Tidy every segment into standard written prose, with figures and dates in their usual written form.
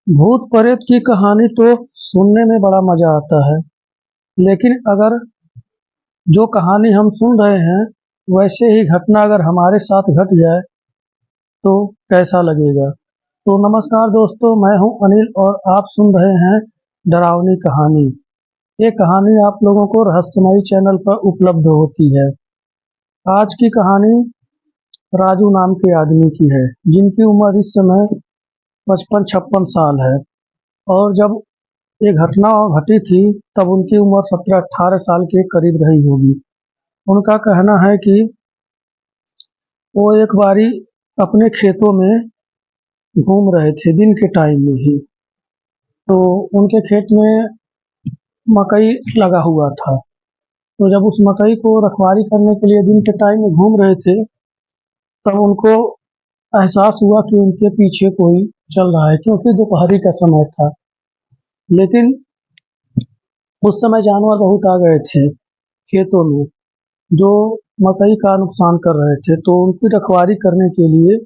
भूत प्रेत की कहानी तो सुनने में बड़ा मजा आता है। लेकिन अगर जो कहानी हम सुन रहे हैं वैसे ही घटना अगर हमारे साथ घट जाए तो कैसा लगेगा। तो नमस्कार दोस्तों, मैं हूं अनिल और आप सुन रहे हैं डरावनी कहानी। ये कहानी आप लोगों को रहस्यमयी चैनल पर उपलब्ध होती है। आज की कहानी राजू नाम के आदमी की है, जिनकी उम्र इस समय 55-56 साल है। और जब ये घटना घटी थी तब उनकी उम्र 17-18 साल के करीब रही होगी। उनका कहना है कि वो एक बारी अपने खेतों में घूम रहे थे दिन के टाइम में ही। तो उनके खेत में मकई लगा हुआ था। तो जब उस मकई को रखवाली करने के लिए दिन के टाइम में घूम रहे थे तब उनको एहसास हुआ कि उनके पीछे कोई चल रहा है, क्योंकि दोपहरी का समय था। लेकिन उस समय जानवर बहुत आ गए थे खेतों में, जो मकई का नुकसान कर रहे थे। तो उनकी रखवाली करने के लिए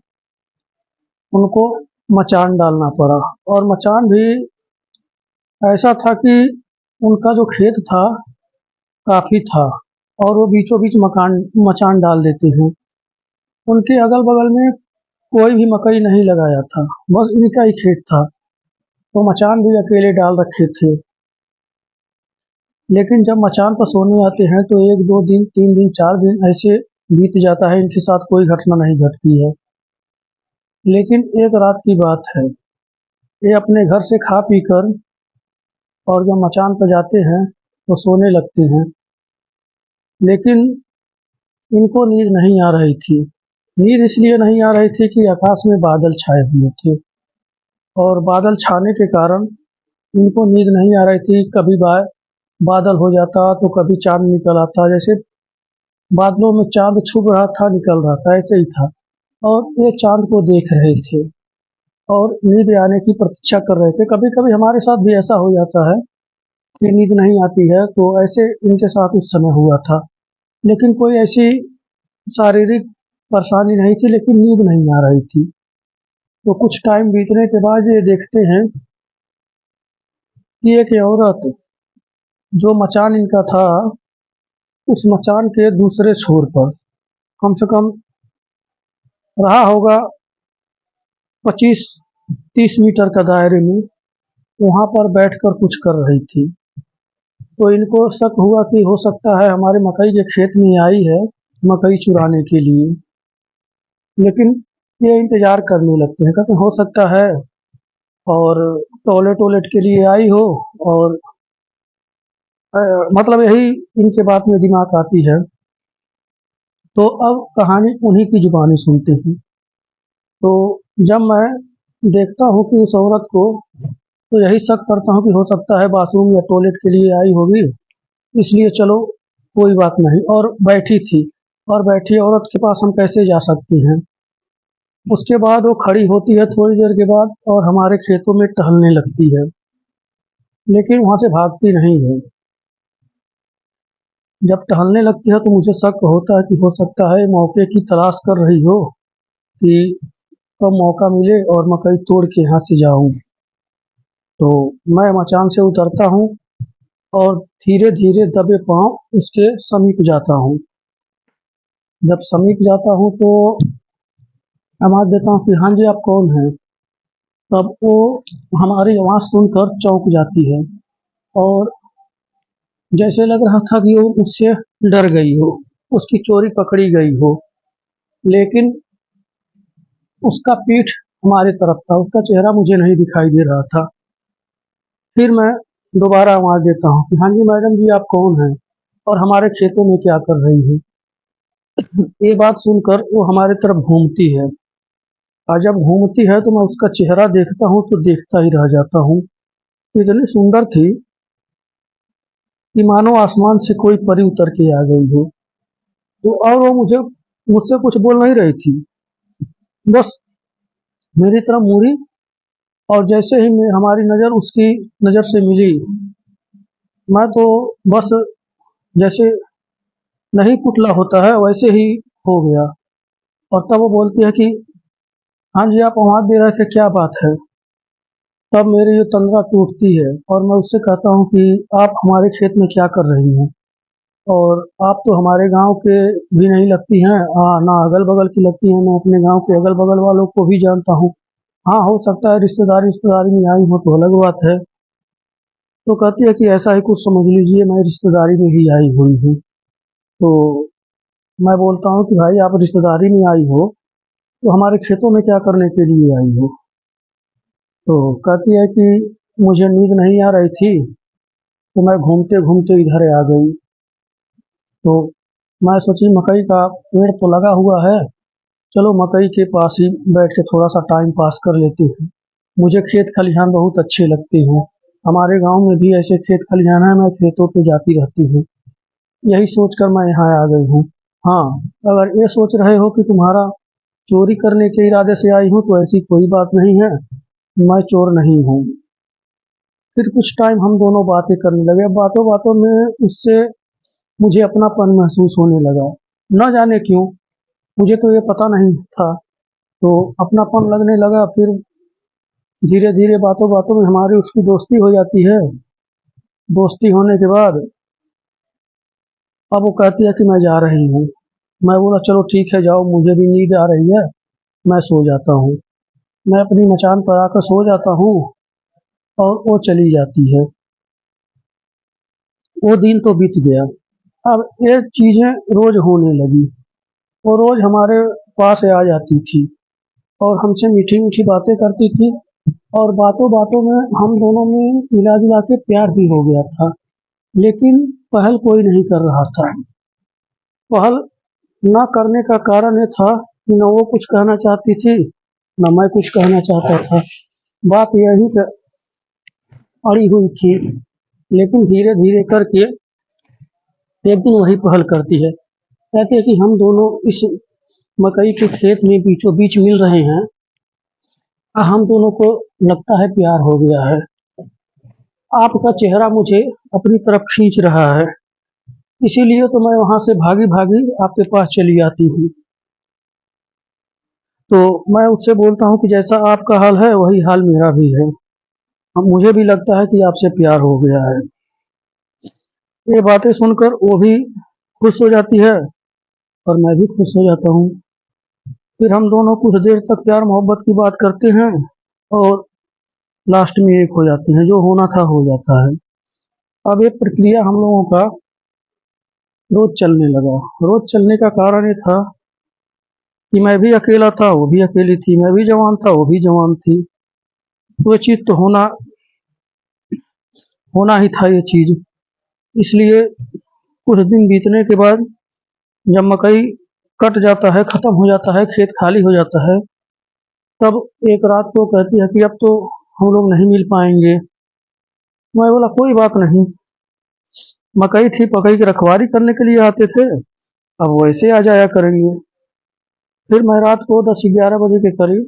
उनको मचान डालना पड़ा। और मचान भी ऐसा था कि उनका जो खेत था काफी था और वो बीचों बीच मचान डाल देते हैं। उनके अगल बगल में कोई भी मकई नहीं लगाया था, बस इनका ही खेत था। तो मचान भी अकेले डाल रखे थे। लेकिन जब मचान पर सोने आते हैं तो 1-2 दिन, 3 दिन, 4 दिन ऐसे बीत जाता है, इनके साथ कोई घटना नहीं घटती है। लेकिन एक रात की बात है, ये अपने घर से खा पी कर और जब मचान पर जाते हैं तो सोने लगते हैं। लेकिन इनको नींद नहीं आ रही थी। नींद इसलिए नहीं आ रही थी कि आकाश में बादल छाए हुए थे और बादल छाने के कारण इनको नींद नहीं आ रही थी। कभी बादल हो जाता तो कभी चांद निकल आता, जैसे बादलों में चांद छुप रहा था, निकल रहा था, ऐसे ही था। और ये चांद को देख रहे थे और नींद आने की प्रतीक्षा कर रहे थे। कभी कभी हमारे साथ भी ऐसा हो जाता है कि नींद नहीं आती है, तो ऐसे इनके साथ उस समय हुआ था। लेकिन कोई ऐसी शारीरिक परेशानी नहीं थी, लेकिन नींद नहीं आ रही थी। तो कुछ टाइम बीतने के बाद ये देखते हैं कि एक औरत, जो मचान इनका था, उस मचान के दूसरे छोर पर कम से कम रहा होगा 25-30 मीटर का दायरे में, वहां पर बैठकर कुछ कर रही थी। तो इनको शक हुआ कि हो सकता है हमारे मकई के खेत में आई है मकई चुराने के लिए। लेकिन ये इंतजार करने लगते हैं, कहते हो सकता है और टॉयलेट वॉयलेट के लिए आई हो। और मतलब यही इनके बात में दिमाग आती है। तो अब कहानी उन्हीं की जुबानी सुनते हैं। तो जब मैं देखता हूँ कि उस औरत को, तो यही शक करता हूँ कि हो सकता है बाथरूम या टॉयलेट के लिए आई होगी, इसलिए चलो कोई बात नहीं। और बैठी थी, और बैठी औरत के पास हम कैसे जा सकते हैं। उसके बाद वो खड़ी होती है थोड़ी देर के बाद और हमारे खेतों में टहलने लगती है, लेकिन वहां से भागती नहीं है। जब टहलने लगती है तो मुझे शक होता है कि हो सकता है मौके की तलाश कर रही हो कि कब मौका मिले और मकई तोड़ के यहाँ से जाऊं। तो मैं मचान से उतरता हूँ और धीरे धीरे दबे पांव उसके समीप जाता हूँ। जब समीप जाता हूँ तो आवाज देता हूँ कि हाँ जी, आप कौन हैं। तब वो हमारी आवाज सुनकर चौंक जाती है और जैसे लग रहा था कि वो उससे डर गई हो, उसकी चोरी पकड़ी गई हो। लेकिन उसका पीठ हमारे तरफ था, उसका चेहरा मुझे नहीं दिखाई दे रहा था। फिर मैं दोबारा आवाज देता हूँ कि हाँ जी मैडम जी, आप कौन हैं और हमारे खेतों में क्या कर रही हैं। ये बात सुनकर वो हमारे तरफ घूमती है, और जब घूमती है तो मैं उसका चेहरा देखता हूँ तो देखता ही रह जाता हूँ। इतनी सुंदर थी कि मानो आसमान से कोई परी उतर के आ गई हो। तो और वो मुझसे कुछ बोल नहीं रही थी, बस मेरी तरफ मुड़ी। और जैसे ही मैं हमारी नज़र उसकी नज़र से मिली, मैं तो बस जैसे नहीं पुतला होता है वैसे ही हो गया। और तब वो बोलती है कि हाँ जी, आप आवाज़ दे रहे थे, क्या बात है। तब मेरी ये तंद्रा टूटती है और मैं उससे कहता हूँ कि आप हमारे खेत में क्या कर रही हैं? और आप तो हमारे गांव के भी नहीं लगती हैं, ना अगल बगल की लगती हैं। मैं अपने गांव के अगल बगल वालों को भी जानता हूँ। हाँ, हो सकता है रिश्तेदारी रिश्तेदारी में आई हो तो अलग बात है। तो कहती है कि ऐसा ही कुछ समझ लीजिए, मैं रिश्तेदारी में ही आई हुई हूँ। तो मैं बोलता हूँ कि भाई आप रिश्तेदारी में आई हो तो हमारे खेतों में क्या करने के लिए आई हो? तो कहती है कि मुझे नींद नहीं आ रही थी तो मैं घूमते घूमते इधर आ गई। तो मैं सोची मकई का पेड़ तो लगा हुआ है, चलो मकई के पास ही बैठ के थोड़ा सा टाइम पास कर लेते हैं। मुझे खेत खलिहान बहुत अच्छे लगते हैं। हमारे गांव में भी ऐसे खेत खलिहान है, मैं खेतों पे जाती रहती हूँ। यही सोचकर मैं यहाँ आ गई हूँ। हाँ, अगर ये सोच रहे हो कि तुम्हारा चोरी करने के इरादे से आई हूँ तो ऐसी कोई बात नहीं है, मैं चोर नहीं हूँ। फिर कुछ टाइम हम दोनों बातें करने लगे। बातों बातों में उससे मुझे अपनापन महसूस होने लगा। न जाने क्यों, मुझे तो ये पता नहीं था। तो अपनापन लगने लगा। फिर धीरे धीरे बातों बातों में हमारी उसकी दोस्ती हो जाती है। दोस्ती होने के बाद अब वो कहती है कि मैं जा रही हूँ। मैं बोला चलो ठीक है जाओ, मुझे भी नींद आ रही है, मैं सो जाता हूँ। मैं अपनी मचान पर आकर सो जाता हूँ और वो चली जाती है। वो दिन तो बीत गया। अब ये चीजें रोज होने लगी। वो रोज हमारे पास आ जाती थी और हमसे मीठी मीठी बातें करती थी। और बातों बातों में हम दोनों में मिला जुला के प्यार भी हो गया था। लेकिन पहल कोई नहीं कर रहा था। पहल ना करने का कारण ये था कि न वो कुछ कहना चाहती थी, न मैं कुछ कहना चाहता था। बात यही पे अड़ी हुई थी। लेकिन धीरे धीरे करके एक दिन वही पहल करती है। कहती है कि हम दोनों इस मकई के खेत में बीचों बीच मिल रहे हैं। हम दोनों को लगता है प्यार हो गया है। आपका चेहरा मुझे अपनी तरफ खींच रहा है, इसीलिए तो मैं वहां से भागी भागी आपके पास चली आती हूँ। तो मैं उससे बोलता हूँ कि जैसा आपका हाल है वही हाल मेरा भी है। अब मुझे भी लगता है कि आपसे प्यार हो गया है। ये बातें सुनकर वो भी खुश हो जाती है और मैं भी खुश हो जाता हूँ। फिर हम दोनों कुछ देर तक प्यार मोहब्बत की बात करते हैं और लास्ट में एक हो जाते हैं। जो होना था हो जाता है। अब ये प्रक्रिया हम लोगों का रोज चलने लगा। रोज चलने का कारण ये था कि मैं भी अकेला था, वो भी अकेली थी, मैं भी जवान था, वो भी जवान थी। तो ये चीज तो होना ही था ये चीज। इसलिए कुछ दिन बीतने के बाद जब मकई कट जाता है, खत्म हो जाता है, खेत खाली हो जाता है, तब एक रात को कहती है कि अब तो हम लोग नहीं मिल पाएंगे। मैं बोला कोई बात नहीं, मकई थी, मकई की रखवाली करने के लिए आते थे, अब वैसे आ जाया करेंगे। फिर मैं रात को 10-11 बजे के करीब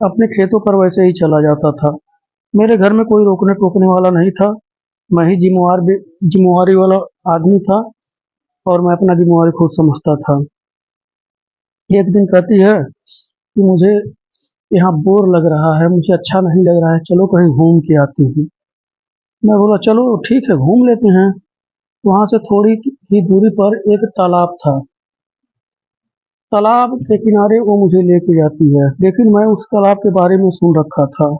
अपने खेतों पर वैसे ही चला जाता था। मेरे घर में कोई रोकने टोकने वाला नहीं था। मैं ही जिम्मेवारी वाला आदमी था और मैं अपना जिम्मेवारी खुद समझता था। एक दिन कहती है कि मुझे यहाँ बोर लग रहा है, मुझे अच्छा नहीं लग रहा है, चलो कहीं घूम के आती हूँ। मैं बोला चलो ठीक है घूम लेते हैं। वहां से थोड़ी ही दूरी पर एक तालाब था। तालाब के किनारे वो मुझे लेके जाती है, लेकिन मैं उस तालाब के बारे में सुन रखा था।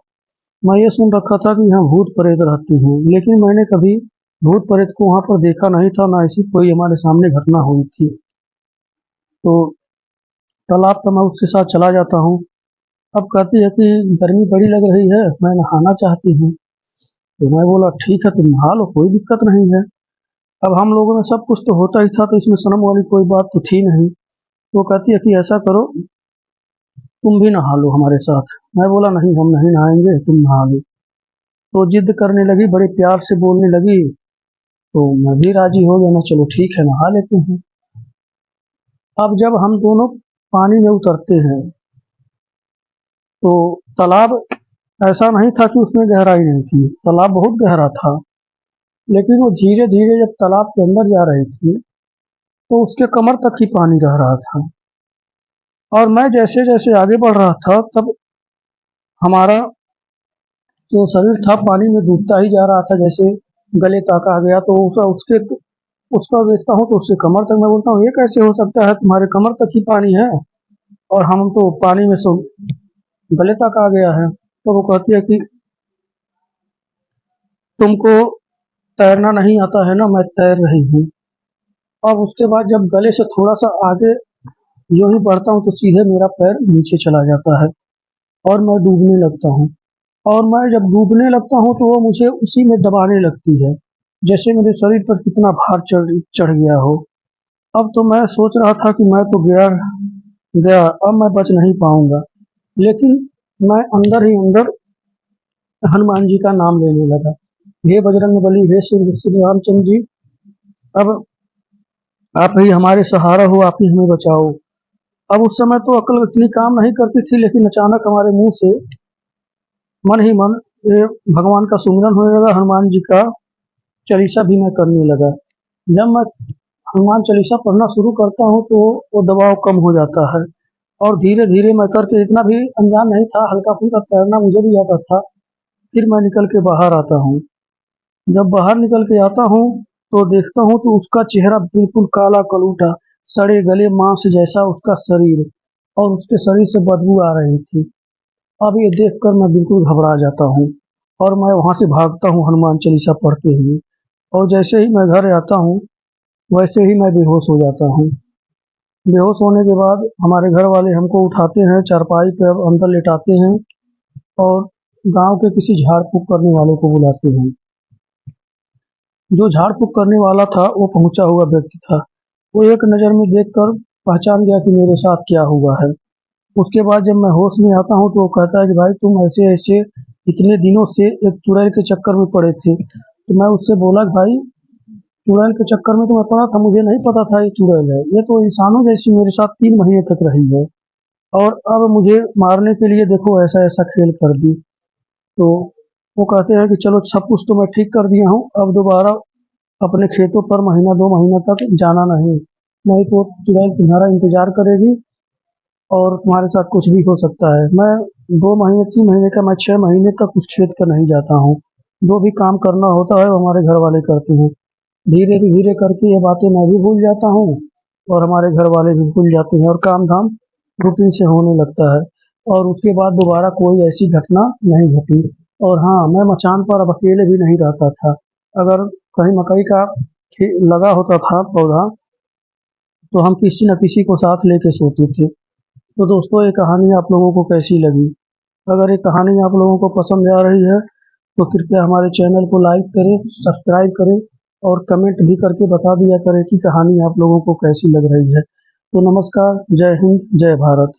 मैं ये सुन रखा था कि यहाँ भूत प्रेत रहते हैं, लेकिन मैंने कभी भूत प्रेत को वहां पर देखा नहीं था, ना ऐसी कोई हमारे सामने घटना हुई थी। तो तालाब पर मैं उसके साथ चला जाता हूँ। अब कहती है कि गर्मी बड़ी लग रही है, मैं नहाना चाहती हूँ। तो मैं बोला ठीक है तुम नहा लो, कोई दिक्कत नहीं है। अब हम लोगों में सब कुछ तो होता ही था, तो इसमें शर्म वाली कोई बात तो थी नहीं। तो कहती है कि ऐसा करो, तुम भी नहा लो हमारे साथ। मैं बोला नहीं, हम नहीं नहाएंगे, तुम नहा लो। तो जिद करने लगी, बड़े प्यार से बोलने लगी। तो मैं भी राजी हो गया, मैं चलो ठीक है नहा लेते हैं। अब जब हम दोनों पानी में उतरते हैं तो तालाब ऐसा नहीं था कि उसमें गहराई नहीं थी, तालाब बहुत गहरा था। लेकिन वो धीरे धीरे जब तालाब के अंदर जा रही थी तो उसके कमर तक ही पानी रह रहा था। और मैं जैसे जैसे आगे बढ़ रहा था तब हमारा जो शरीर था पानी में डूबता ही जा रहा था, जैसे गले तक आ गया। तो उसका देखता हूँ तो उससे कमर तक। मैं बोलता हूँ ये कैसे हो सकता है, तुम्हारे कमर तक ही पानी है और हम तो पानी में सो गले तक आ गया है। तो वो कहती है कि तुमको तैरना नहीं आता है ना, मैं तैर रही हूँ। अब उसके बाद जब गले से थोड़ा सा आगे यूं ही बढ़ता हूँ तो सीधे मेरा पैर नीचे चला जाता है और मैं डूबने लगता हूँ। और मैं जब डूबने लगता हूँ तो वो मुझे उसी में दबाने लगती है, जैसे मेरे शरीर पर कितना भार चढ़ चढ़ गया हो। अब तो मैं सोच रहा था कि मैं तो गया गया, अब मैं बच नहीं पाऊंगा। लेकिन मैं अंदर ही अंदर हनुमान जी का नाम लेने लगा, हे बजरंगबली, हे श्री श्री रामचंद्र जी, अब आप ही हमारे सहारा हो, आप ही हमें बचाओ। अब उस समय तो अक्ल इतनी काम नहीं करती थी, लेकिन अचानक हमारे मुंह से मन ही मन ये भगवान का सुमिरन होने लगा, हनुमान जी का चालीसा भी मैं करने लगा। जब मैं हनुमान चालीसा पढ़ना शुरू करता हूँ तो वो दबाव कम हो जाता है और धीरे धीरे मैं करके, इतना भी अनजान नहीं था, हल्का फुल्का तैरना मुझे भी आता था। फिर मैं निकल के बाहर आता हूँ। जब बाहर निकल के आता हूँ तो देखता हूँ तो उसका चेहरा बिल्कुल काला कलूटा, सड़े गले मांस जैसा उसका शरीर, और उसके शरीर से बदबू आ रही थी। अब ये देखकर मैं बिल्कुल घबरा जाता हूँ और मैं वहां से भागता हूँ हनुमान चालीसा पढ़ते हुए। और जैसे ही मैं घर आता हूँ वैसे ही मैं बेहोश हो जाता हूँ। बेहोश होने के बाद हमारे घर वाले हमको उठाते हैं, चारपाई पे अंदर लेटाते हैं और गांव के किसी झाड़ फूक करने वाले को बुलाते हैं। जो झाड़ फूक करने वाला था वो पहुंचा हुआ व्यक्ति था। वो एक नज़र में देखकर पहचान गया कि मेरे साथ क्या हुआ है। उसके बाद जब मैं होश में आता हूँ तो वो कहता है कि भाई तुम ऐसे ऐसे इतने दिनों से एक चुड़ैल के चक्कर में पड़े थे। तो मैं उससे बोला कि भाई चुड़ैल के चक्कर में तो मैं पड़ा था, मुझे नहीं पता था ये चुड़ैल है, ये तो इंसानों जैसी मेरे साथ 3 महीने तक रही है और अब मुझे मारने के लिए देखो ऐसा ऐसा खेल कर दी। तो वो कहते हैं कि चलो सब कुछ तो मैं ठीक कर दिया हूँ, अब दोबारा अपने खेतों पर महीना 2 महीना तक जाना नहीं, नहीं तो चुड़ैल तुम्हारा इंतजार करेगी और तुम्हारे साथ कुछ भी हो सकता है। मैं 2 महीने 3 महीने का, मैं 6 महीने तक उस खेत पर नहीं जाता हूँ। जो भी काम करना होता है वो हमारे घर वाले करते हैं। धीरे धीरे करके ये बातें मैं भी भूल जाता हूँ और हमारे घर वाले भी भूल जाते हैं और काम धाम रूटीन से होने लगता है। और उसके बाद दोबारा कोई ऐसी घटना नहीं घटी। और हाँ, मैं मचान पर अब अकेले भी नहीं रहता था। अगर कहीं मकई का लगा होता था पौधा तो हम किसी न किसी को साथ लेके सोते थे। तो दोस्तों ये कहानी आप लोगों को कैसी लगी? अगर ये कहानी आप लोगों को पसंद आ रही है तो कृपया हमारे चैनल को लाइक करें, सब्सक्राइब करें और कमेंट भी करके बता दिया करें कि कहानी आप लोगों को कैसी लग रही है। तो नमस्कार, जय हिंद, जय भारत।